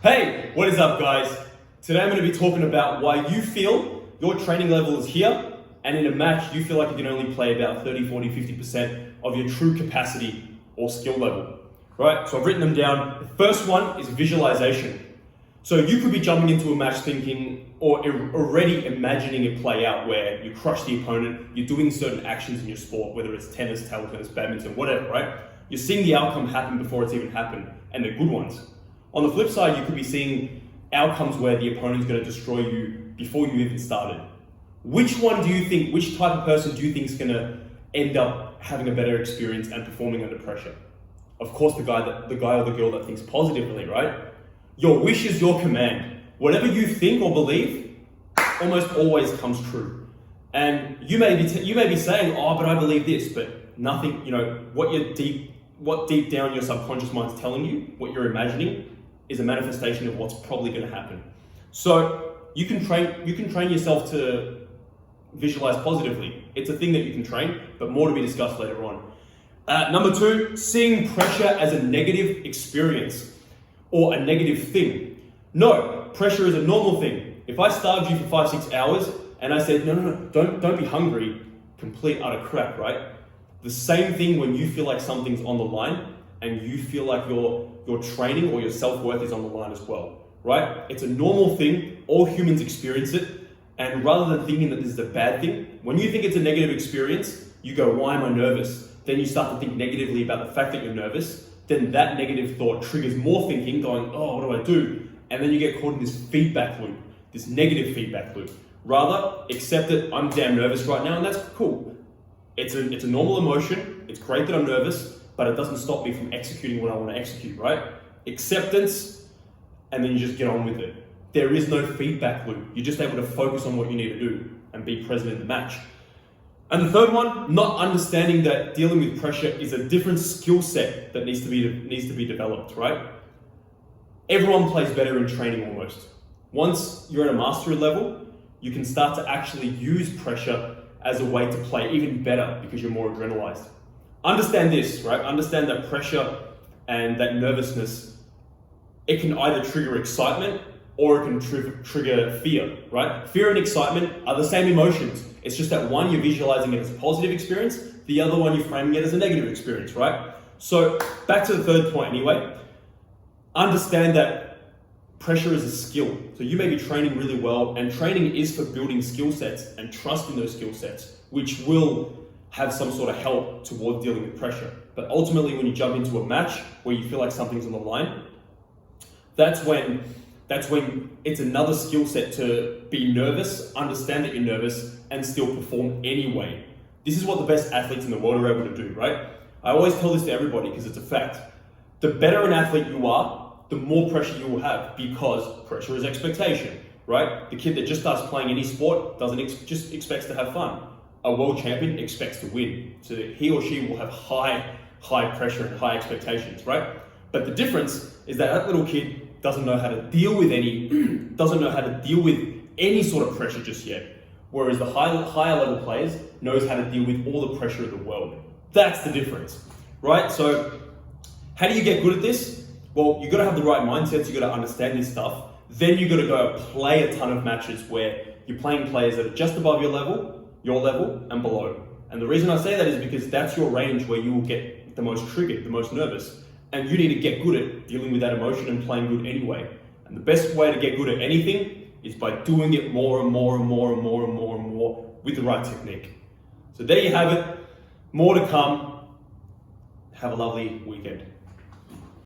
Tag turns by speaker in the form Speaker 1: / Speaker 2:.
Speaker 1: Hey, what is up guys? Today I'm going to be talking about why you feel your training level is here and in a match you feel like you can only play about 30, 40, 50% of your true capacity or skill level. Right, so I've written them down. The first one is visualization. So you could be jumping into a match thinking or already imagining it play out where you crush the opponent, you're doing certain actions in your sport, whether it's tennis, table tennis, badminton, whatever, right? You're seeing the outcome happen before it's even happened, and they're good ones. On the flip side, you could be seeing outcomes where the opponent's going to destroy you before you even started. Which one do you think, which type of person do you think is going to end up having a better experience and performing under pressure? Of course, the guy or the girl that thinks positively, right? Your wish is your command. Whatever you think or believe almost always comes true. And you may be saying, oh, but I believe this, but nothing, what deep down your subconscious mind's telling you, what you're imagining, is a manifestation of what's probably going to happen. So you can train yourself to visualize positively. It's a thing that you can train, but more to be discussed later on. Number two, seeing pressure as a negative experience or a negative thing. No, pressure is a normal thing. If I starved you for 5-6 hours and I said, no, don't be hungry, complete utter crap, right? The same thing when you feel like something's on the line and you feel like your training or your self-worth is on the line as well, right? It's a normal thing, all humans experience it, and rather than thinking that this is a bad thing, when you think it's a negative experience, you go, why am I nervous? Then you start to think negatively about the fact that you're nervous, then that negative thought triggers more thinking, going, oh, what do I do? And then you get caught in this feedback loop, this negative feedback loop. Rather, accept it, I'm damn nervous right now, and that's cool. It's a normal emotion, it's great that I'm nervous, but it doesn't stop me from executing what I want to execute, right? Acceptance, and then you just get on with it. There is no feedback loop. You're just able to focus on what you need to do and be present in the match. And the third one, not understanding that dealing with pressure is a different skill set that needs to be developed, right? Everyone plays better in training almost. Once you're at a mastery level, you can start to actually use pressure as a way to play even better because you're more adrenalized. Understand this, right? Understand that pressure and that nervousness, it can either trigger excitement or it can trigger fear, right? Fear and excitement are the same emotions. It's just that one, you're visualizing it as a positive experience, the other one, you're framing it as a negative experience, right? So back to the third point anyway, understand that pressure is a skill. So you may be training really well, and training is for building skill sets and trusting those skill sets, which will have some sort of help towards dealing with pressure. But ultimately, when you jump into a match where you feel like something's on the line, that's when it's another skill set to be nervous, understand that you're nervous, and still perform anyway. This is what the best athletes in the world are able to do, right? I always tell this to everybody because it's a fact. The better an athlete you are, the more pressure you will have, because pressure is expectation, right? The kid that just starts playing any sport just expects to have fun. A world champion expects to win. So that he or she will have high pressure and high expectations, right? But the difference is that little kid doesn't know how to deal with any sort of pressure just yet. Whereas the higher level players knows how to deal with all the pressure of the world. That's the difference, right? So how do you get good at this? Well, you got to have the right mindsets, you got to understand this stuff. Then you got to go play a ton of matches where you're playing players that are just above your level and below. And the reason I say that is because that's your range where you will get the most triggered, the most nervous. And you need to get good at dealing with that emotion and playing good anyway. And the best way to get good at anything is by doing it more and more and more and more and more and more with the right technique. So there you have it. More to come. Have a lovely weekend.